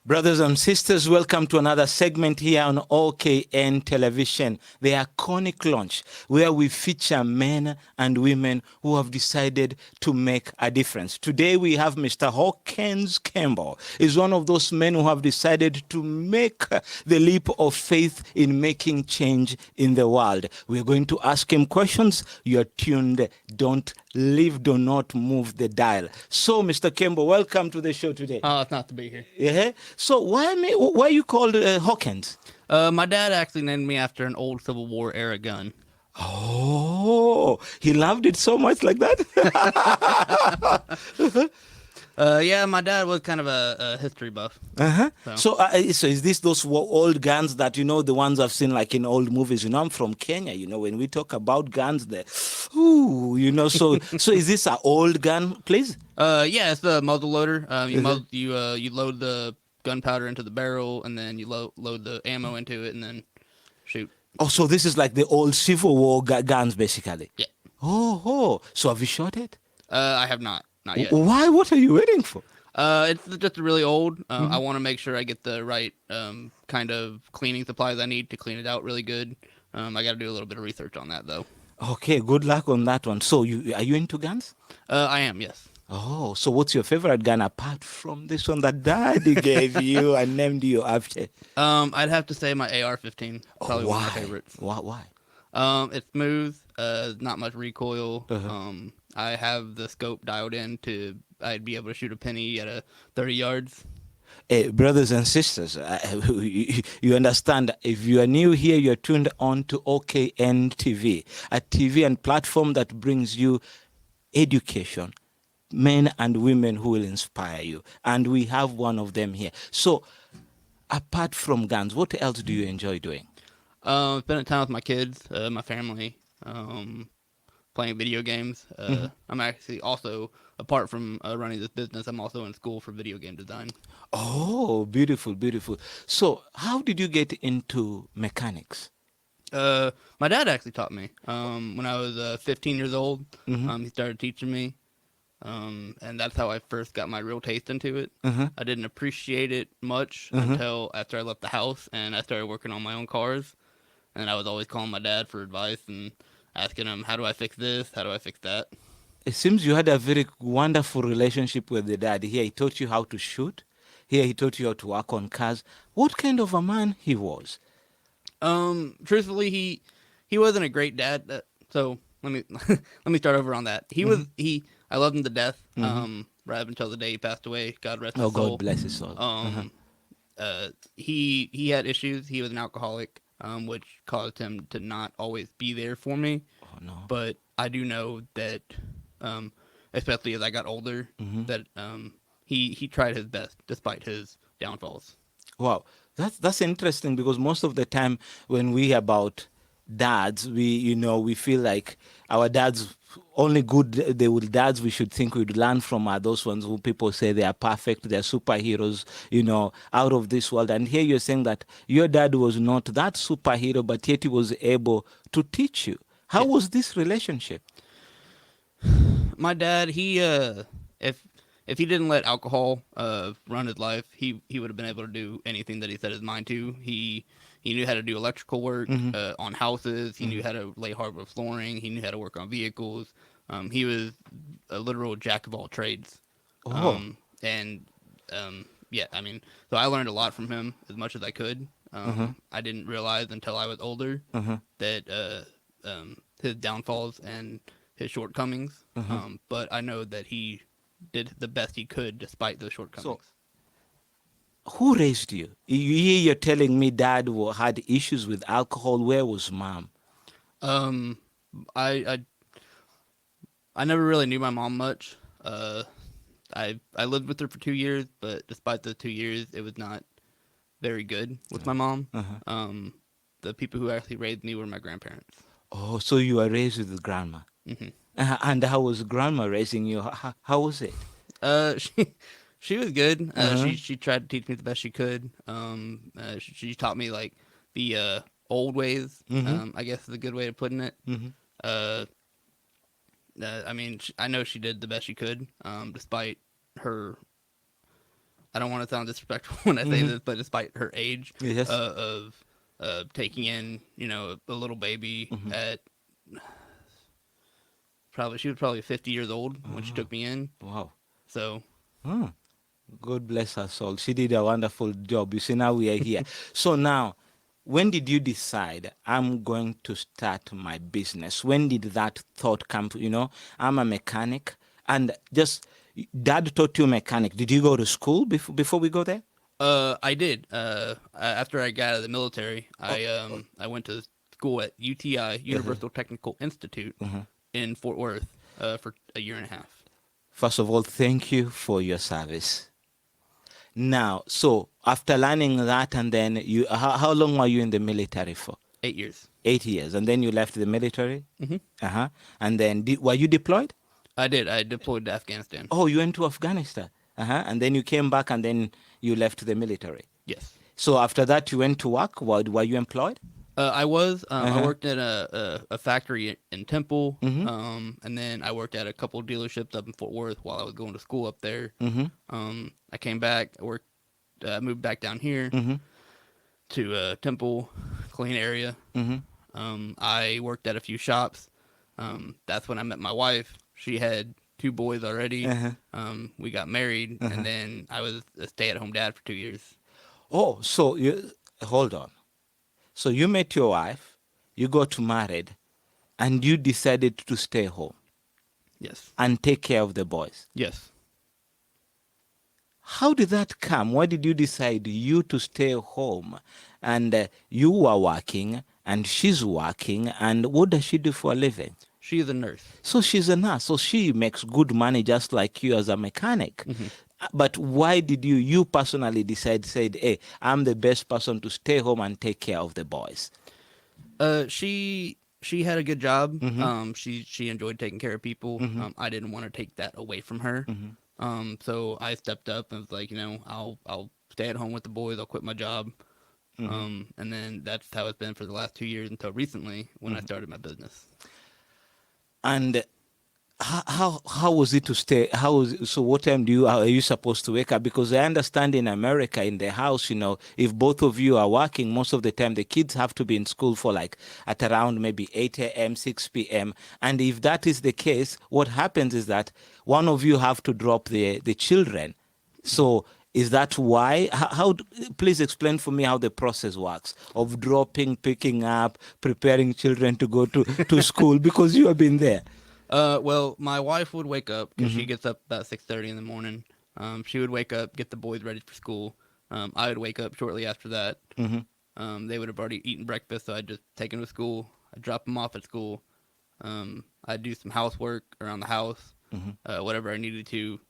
Brothers and sisters, welcome to another segment here on OKN Television, the iconic launch where we feature men and women who have decided to make a difference. Today we have Mr. Hawkins Campbell. He's one of those men who have decided to make the leap of faith in making change in the world. We're going to ask him questions. You're tuned. Don't leave, do not move the dial. So, Mr. Campbell, welcome to the show today. Oh, it's not to be here. Yeah. So why you called Hawkins? My dad actually named me after an old Civil War era gun. Oh, he loved it so much like that. Yeah, my dad was kind of a history buff. Uh-huh. So is this those old guns that the ones I've seen like in old movies? I'm from Kenya. When we talk about guns, there, So is this an old gun, please? Yeah, it's the muzzle loader. You load the gunpowder into the barrel, and then you load the ammo into it, and then shoot. Oh, so this is like the old Civil War guns, basically. Yeah. Oh. So have you shot it? I have not yet. Why? What are you waiting for? It's just really old. I want to make sure I get the right kind of cleaning supplies I need to clean it out really good. I got to do a little bit of research on that though. Okay, good luck on that one. So are you into guns? I am, yes. Oh, so what's your favorite gun apart from this one that Daddy gave you and named you after? I'd have to say my AR-15. Probably one of my favorites. Why? It's smooth. Not much recoil. Uh-huh. I have the scope dialed in to I'd be able to shoot a penny at 30 yards. Brothers and sisters, you understand, if you are new here, you're tuned on to OKN TV, a TV and platform that brings you education, men and women who will inspire you. And we have one of them here. So, apart from guns, what else do you enjoy doing? Spending time with my kids, my family, playing video games. I'm actually also, apart from running this business, I'm also in school for video game design. Oh, beautiful, beautiful. So, how did you get into mechanics? My dad actually taught me. When I was 15 years old, he started teaching me. And that's how I first got my real taste into it. I didn't appreciate it much until after I left the house and I started working on my own cars. And I was always calling my dad for advice and asking him, how do I fix this? How do I fix that? It seems you had a very wonderful relationship with the dad. Here, he taught you how to shoot. Here, he taught you how to work on cars. What kind of a man he was? Truthfully, he wasn't a great dad. So let me let me start over on that. I loved him to death. Right up until the day he passed away. God rest his soul. God bless his soul. He had issues. He was an alcoholic, which caused him to not always be there for me. Oh no. But I do know that, especially as I got older, that he tried his best despite his downfalls. Wow, that's interesting because most of the time when we hear about dads, we feel like our dads only good they would dads we should think we'd learn from are those ones who people say they are perfect, they're superheroes, out of this world. And here you're saying that your dad was not that superhero, but yet he was able to teach you. How was this relationship? My dad, if he didn't let alcohol run his life, he would have been able to do anything that he set his mind to. He knew how to do electrical work on houses. He knew how to lay hardwood flooring. He knew how to work on vehicles. He was a literal jack of all trades. Oh. Yeah, I mean, so I learned a lot from him as much as I could. I didn't realize until I was older that his downfalls and his shortcomings. But I know that he did the best he could despite those shortcomings. So, who raised you? You're telling me dad had issues with alcohol. Where was mom? I never really knew my mom much. I lived with her for 2 years, but despite the 2 years, it was not very good with my mom. The people who actually raised me were my grandparents. Oh, so you were raised with grandma. And how was grandma raising you? How was it? She was good. She tried to teach me the best she could. She taught me like the old ways. I guess is a good way of putting it. I mean, I know she did the best she could, despite her I don't want to sound disrespectful when I say this, but despite her age, Yes. of taking in, a little baby at she was probably 50 years old when she took me in. Wow. So Hmm. God bless her soul. She did a wonderful job. You see, now we are here. So now, when did you decide I'm going to start my business? When did that thought come? I'm a mechanic, and just dad taught you mechanic. Did you go to school before we go there? I did. After I got out of the military, I went to school at UTI, Universal Technical Institute, in Fort Worth, for a year and a half. First of all, thank you for your service. Now, so after learning that, and then how long were you in the military for? 8 years. 8 years, and then you left the military. Mm-hmm. And then were you deployed? I did. I deployed to Afghanistan. Oh, you went to Afghanistan. And then you came back, and then you left the military. Yes. So after that, you went to work. Were you employed? I was. I worked at a factory in Temple, and then I worked at a couple dealerships up in Fort Worth while I was going to school up there. I came back. I moved back down here to Temple, clean area. I worked at a few shops. That's when I met my wife. She had 2 boys already. We got married, and then I was a stay-at-home dad for 2 years. Oh, so hold on. So you met your wife, you got married, and you decided to stay home Yes. and take care of the boys. Yes. How did that come? Why did you decide you to stay home? And you were working, and she's working, and what does she do for a living? She is a nurse. So she's a nurse, so she makes good money just like you as a mechanic. But why did you personally said, hey, I'm the best person to stay home and take care of the boys? She had a good job. She enjoyed taking care of people. I didn't want to take that away from her. So I stepped up and was like, I'll stay at home with the boys. I'll quit my job. And then that's how it's been for the last 2 years until recently when I started my business. And how was it to stay? So what time are you supposed to wake up? Because I understand in America, in the house, if both of you are working, most of the time the kids have to be in school for at around maybe 8 a.m., 6 p.m. And if that is the case, what happens is that one of you have to drop the children. So is that why? Please explain for me how the process works of dropping, picking up, preparing children to go to school, because you have been there. Well, my wife would wake up because she gets up about 6:30 in the morning. She would wake up, get the boys ready for school. I would wake up shortly after that. They would have already eaten breakfast, so I'd just take them to school. I'd drop them off at school. I'd do some housework around the house, whatever I needed to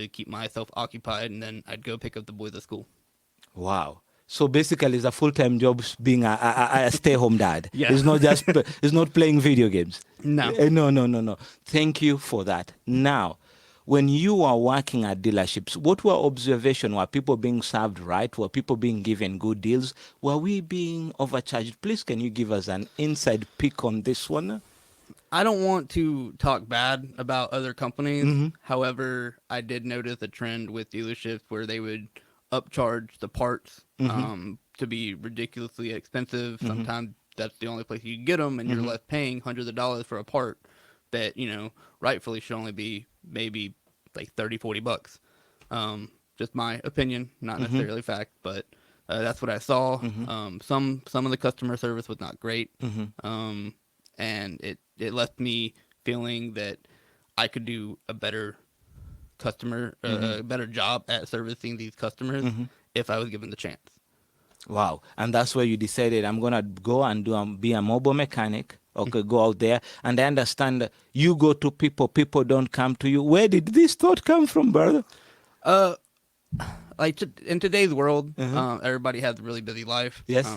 keep myself occupied, and then I'd go pick up the boys at school. Wow. So basically, it's a full-time job being a stay-home dad. Yeah. It's not playing video games. No. No. Thank you for that. Now, when you were working at dealerships, what were observations? Were people being served right? Were people being given good deals? Were we being overcharged? Please, can you give us an inside peek on this one? I don't want to talk bad about other companies. However, I did notice a trend with dealerships where they would upcharge the parts to be ridiculously expensive. Sometimes that's the only place you can get them, and you're left paying hundreds of dollars for a part that, rightfully should only be maybe like $30-$40. Just my opinion, not necessarily fact, but that's what I saw. Some of the customer service was not great. And it left me feeling that I could do a better better job at servicing these customers if I was given the chance. Wow. And that's where you decided, I'm going to go and be a mobile mechanic. Okay, go out there. And I understand you go to people don't come to you. Where did this thought come from, brother? In today's world, everybody has a really busy life. Yes.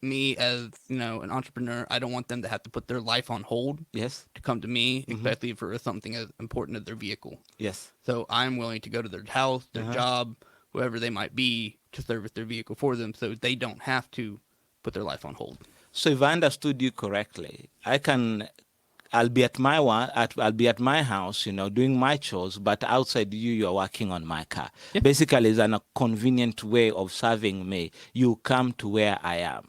Me as an entrepreneur, I don't want them to have to put their life on hold. Yes. To come to me, especially for something as important as their vehicle. Yes. So I'm willing to go to their house, their job, whoever they might be, to service their vehicle for them, so they don't have to put their life on hold. So if I understood you correctly, I can I'll be at I'll be at my house, doing my chores, but outside you're working on my car. Yeah. Basically, it's a convenient way of serving me. You come to where I am.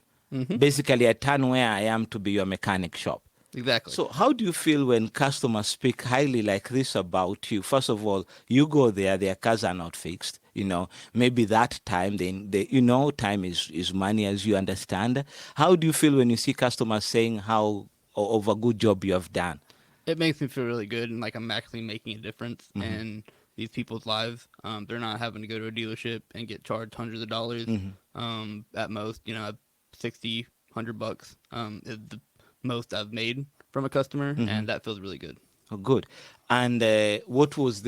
Basically, I turn where I am to be your mechanic shop. Exactly. So how do you feel when customers speak highly like this about you? First of all, you go there, their cars are not fixed. Maybe that time, time is money, as you understand. How do you feel when you see customers saying how of a good job you have done? It makes me feel really good, and like I'm actually making a difference in these people's lives. They're not having to go to a dealership and get charged hundreds of dollars. At most, 60, $100 is the most I've made from a customer, and that feels really good. Oh, good. And what was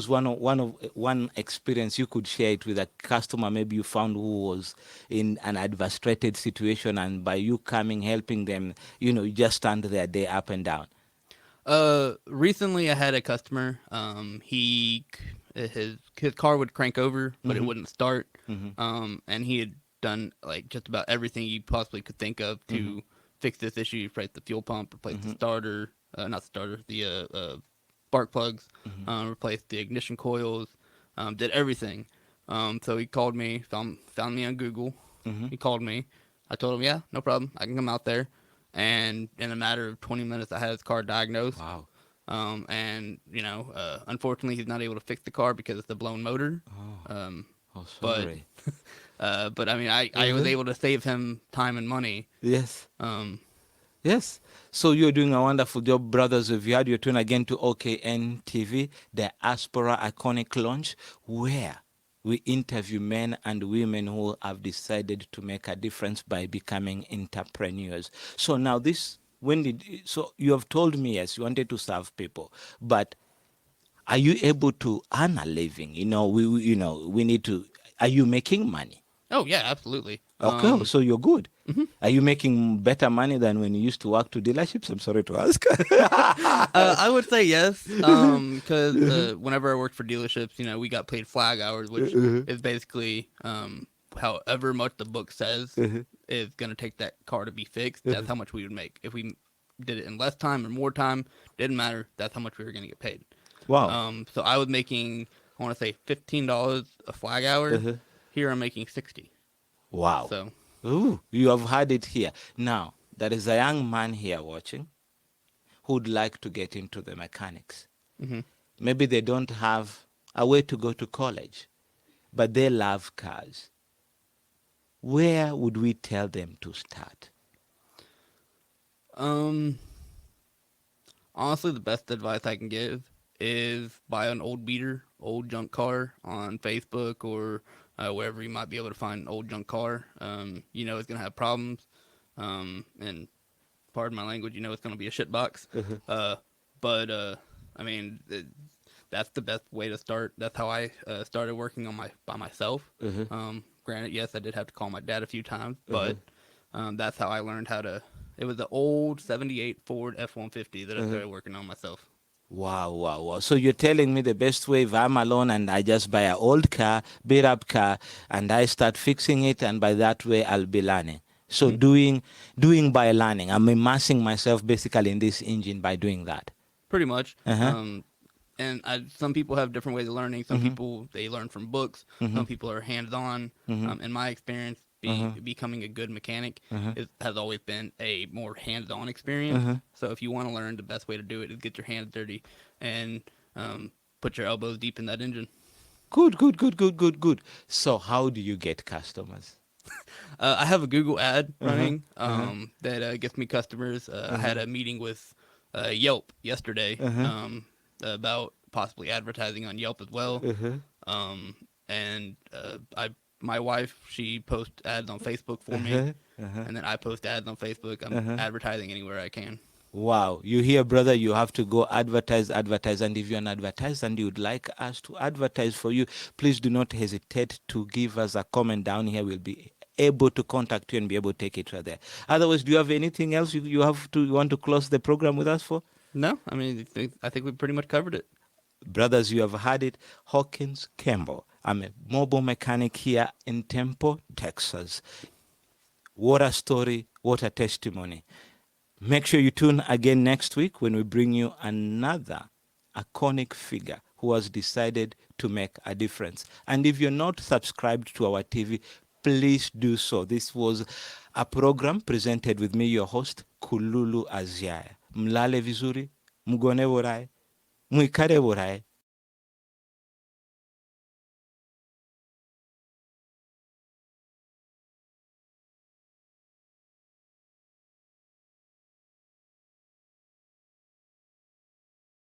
one experience you could share it with a customer maybe you found who was in an adverse-rated situation, and by you coming helping them, you just turned their day up and down? Recently I had a customer. His car would crank over, but it wouldn't start. And he had done like just about everything you possibly could think of to fix this issue. Replace the fuel pump, replace the starter, not the starter, the spark plugs, replace the ignition coils, did everything. So he called me, found me on Google. He called me. I told him, yeah, no problem. I can come out there. And in a matter of 20 minutes, I had his car diagnosed. Wow. And, unfortunately, he's not able to fix the car because it's a blown motor. Sorry. But I mean, I was able to save him time and money. Yes. Yes. So you're doing a wonderful job, brothers. If you had your tune again to OKN TV, the Aspera Iconic Launch, where we interview men and women who have decided to make a difference by becoming entrepreneurs. So now so you have told me, yes, you wanted to serve people, but are you able to earn a living? We need to, are you making money? Oh, yeah, absolutely. Okay, so you're good. Are you making better money than when you used to work to dealerships? I'm sorry to ask. I would say yes, because whenever I worked for dealerships, we got paid flag hours, which is basically however much the book says is going to take that car to be fixed. That's how much we would make. If we did it in less time or more time, didn't matter. That's how much we were going to get paid. Wow. So I was making, I want to say $15 a flag hour. Here I'm making 60. Wow. So. Ooh, you have had it here. Now, there is a young man here watching who'd like to get into the mechanics. Maybe they don't have a way to go to college, but they love cars. Where would we tell them to start? Honestly, the best advice I can give is buy an old beater, old junk car on Facebook or wherever you might be able to find an old junk car. It's going to have problems. And pardon my language, it's going to be a shit box. But I mean, that's the best way to start. That's how I started working on by myself. Granted, yes, I did have to call my dad a few times, but that's how I learned how to. It was the old 78 Ford F-150 that I started working on myself. Wow. So you're telling me the best way, if I'm alone and I just buy an old car, beat up car, and I start fixing it, and by that way I'll be learning. So doing by learning, I'm immersing myself basically in this engine by doing that. Pretty much. And some people have different ways of learning. Some people, they learn from books. Some people are hands-on. In my experience, becoming a good mechanic has always been a more hands-on experience. So if you want to learn, the best way to do it is get your hands dirty and put your elbows deep in that engine. Good. So how do you get customers? I have a Google ad running that gets me customers. I had a meeting with Yelp yesterday about possibly advertising on Yelp as well. And my wife, she posts ads on Facebook for me, and then I post ads on Facebook. I'm advertising anywhere I can. Wow. You hear, brother, you have to go advertise. And if you're an advertiser and you'd like us to advertise for you, please do not hesitate to give us a comment down here. We'll be able to contact you and be able to take it right there. Otherwise, do you have anything else you want to close the program with us for? No, I mean, I think we pretty much covered it. Brothers, you have heard it. Hawkins Campbell. I'm a mobile mechanic here in Temple, Texas. What a story, what a testimony. Make sure you tune again next week when we bring you another iconic figure who has decided to make a difference. And if you're not subscribed to our TV, please do so. This was a program presented with me, your host, Kululu Aziaya. Mlale vizuri, mgone borai, mwikare borai,